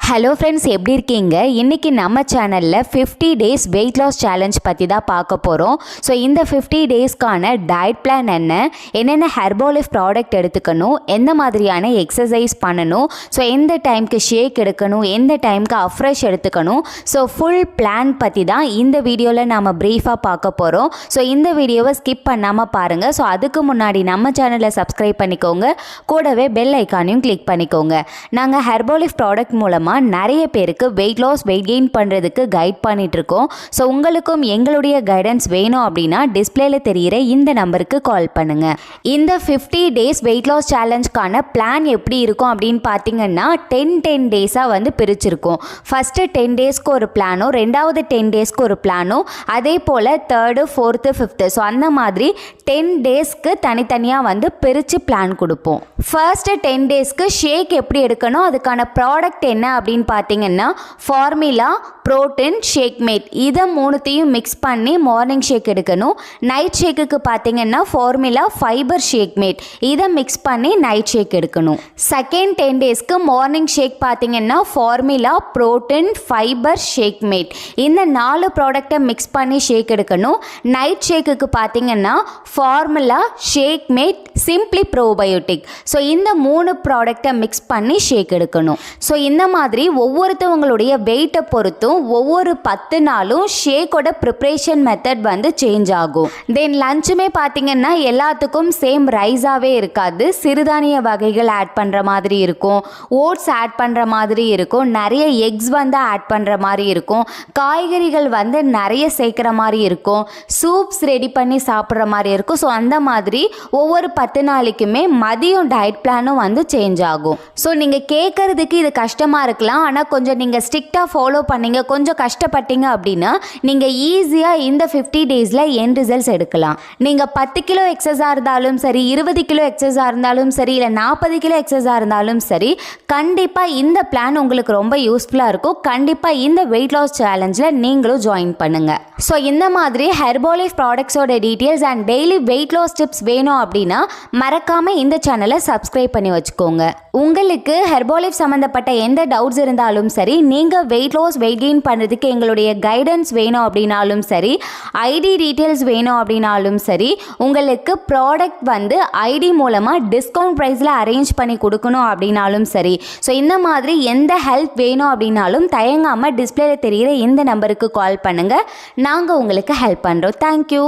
Hello friends, எப்படி இருக்கீங்க? இன்றைக்கி நம்ம சேனலில் 50 டேஸ் வெயிட் லாஸ் சேலஞ்ச் பற்றி தான் பார்க்க போகிறோம். ஸோ இந்த 50 டேஸ்க்கான டயட் பிளான் என்னென்ன ஹெர்பாலிஃப் ப்ராடக்ட் எடுத்துக்கணும், எந்த மாதிரியான எக்ஸசைஸ் பண்ணணும், ஸோ எந்த டைமுக்கு ஷேக் எடுக்கணும், எந்த டைமுக்கு அஃப்ரெஷ் எடுத்துக்கணும், ஸோ ஃபுல் பிளான் பற்றி தான் இந்த வீடியோவில் நாம் ப்ரீஃபாக பார்க்க போகிறோம். ஸோ இந்த வீடியோவை ஸ்கிப் பண்ணாமல் பாருங்கள். ஸோ அதுக்கு முன்னாடி நம்ம சேனலை சப்ஸ்கிரைப் பண்ணிக்கோங்க, கூடவே பெல் ஐக்கானையும் கிளிக் பண்ணிக்கோங்க. நாங்கள் ஹெர்பாலிஃப் ப்ராடக்ட் மூலமாக நிறைய பேருக்கு வெயிட் லாஸ் வெயிட் கெயின் பண்ணுறதுக்கு கைட் பண்ணிட்டு இருக்கோம். ஸோ உங்களுக்கும் எங்களுடைய கைடன்ஸ் வேணும் அப்படின்னா டிஸ்பிளேல தெரிகிற இந்த நம்பருக்கு கால் பண்ணுங்க. இந்த 50 டேஸ் வெயிட் லாஸ் சேலஞ்சுக்கான பிளான் எப்படி இருக்கும் அப்படின்னு பார்த்தீங்கன்னா 10 டேஸாக வந்து பிரிச்சிருக்கோம். ஃபஸ்ட்டு 10 டேஸ்க்கு ஒரு பிளானோ, ரெண்டாவது 10 டேஸ்க்கு ஒரு பிளானோ, அதே போல் 3rd, 4th, 5th, ஸோ அந்த மாதிரி 10 டேஸ்க்கு தனித்தனியாக வந்து பிரித்து பிளான் கொடுப்போம். ஃபர்ஸ்ட்டு 10 டேஸ்க்கு ஷேக் எப்படி எடுக்கணும், அதுக்கான ப்ராடக்ட் என்ன அப்படின்னு பார்த்தீங்கன்னா ஃபார்முலா, புரோட்டீன், ஷேக் மேட், இதை மூணுத்தையும் மிக்ஸ் பண்ணி மார்னிங் ஷேக் எடுக்கணும். நைட் ஷேக்குக்கு பார்த்தீங்கன்னா ஃபார்முலா, ஃபைபர், ஷேக் மேட், இதை மிக்ஸ் பண்ணி நைட் ஷேக் எடுக்கணும். செகண்ட் 10 டேஸ்க்கு மார்னிங் ஷேக் பார்த்தீங்கன்னா formula, protein, fibre, shake mate, இந்த 4 ப்ராடக்டை மிக்ஸ் பண்ணி ஷேக் எடுக்கணும். நைட் ஷேக்குக்கு பார்த்தீங்கன்னா formula, shake mate, simply probiotic, so இந்த 3 ப்ராடக்டை மிக்ஸ் பண்ணி ஷேக் எடுக்கணும். ஸோ இந்த மாதிரி ஒவ்வொருத்தவங்களுடைய வெயிட்டை பொறுத்தும் ஒவ்வொரு 10 நாளும் ஷேக்கோட ப்ரிப்ரேஷன் மெத்தட் வந்து சேஞ்ச் ஆகும். தென் லஞ்சுமே பார்த்தீங்கன்னா எல்லாத்துக்கும் சேம் ரைஸாகவே இருக்காது. சிறுதானிய வகைகள் ஆட் பண்ணுற மாதிரி இருக்கும், ஓட்ஸ் ஆட் பண்ணுற மாதிரி இருக்கும், நிறைய எக்ஸ் வந்து ஆட் பண்ணுற மாதிரி இருக்கும், காய்கறிகள் வந்து நிறைய சேர்க்குற மாதிரி இருக்கும், சூப்ஸ் ரெடி பண்ணி சாப்பிட்ற மாதிரி இருக்கும். ஸோ அந்த மாதிரி ஒவ்வொரு 10 நாளைக்குமே மதியம் டயட் பிளானும் வந்து சேஞ்ச் ஆகும். ஸோ நீங்கள் கேட்குறதுக்கு இது கஷ்டமாக இருக்கலாம், ஆனால் கொஞ்சம் நீங்கள் ஸ்ட்ரிக்டாக ஃபாலோ பண்ணீங்க, கொஞ்சம் கஷ்டப்பட்டீங்க அப்படின்னா நீங்கள் ஈஸியாக இந்த 50 டேஸில் எண்ட் ரிசல்ட்ஸ் எடுக்கலாம். நீங்கள் 10 கிலோ எக்ஸஸாக இருந்தாலும் சரி, 20 கிலோ எக்ஸஸாக இருந்தாலும் சரி, இல்லை 40 கிலோ எக்ஸஸாக இருந்தாலும் சரி, கண்டிப்பாக இந்த பிளான் உங்களுக்கு ரொம்ப யூஸ்ஃபுல்லாக இருக்கும். கண்டிப்பாக இந்த வெயிட் லாஸ் சேலஞ்சில் நீங்களும் ஜாயின் பண்ணுங்கள். ஸோ இந்த மாதிரி ஹெர்பாலிஃப் ப்ராடக்ட்ஸோட details and daily weight loss tips வேணும் அப்படின்னா மறக்காமல் இந்த சேனலை சப்ஸ்கிரைப் பண்ணி வச்சுக்கோங்க. உங்களுக்கு ஹெர்பாலிஃப் சம்மந்தப்பட்ட எந்த டவுட்ஸ் இருந்தாலும் சரி, நீங்கள் வெயிட் லாஸ் வெயிட் கெயின் பண்ணுறதுக்கு எங்களுடைய கைடன்ஸ் வேணும் அப்படின்னாலும் சரி, ஐடி டீட்டெயில்ஸ் வேணும் அப்படின்னாலும் சரி, உங்களுக்கு ப்ராடக்ட் வந்து ஐடி மூலமாக டிஸ்கவுண்ட் ப்ரைஸில் அரேஞ்ச் பண்ணி கொடுக்கணும் அப்படின்னாலும் சரி, ஸோ இந்த மாதிரி எந்த ஹெல்ப் வேணும் அப்படின்னாலும் தயங்காமல் டிஸ்பிளேல தெரிகிற இந்த நம்பருக்கு கால் பண்ணுங்கள். நாங்கள் உங்களுக்கு ஹெல்ப் பண்ணுறோம். தேங்க்யூ.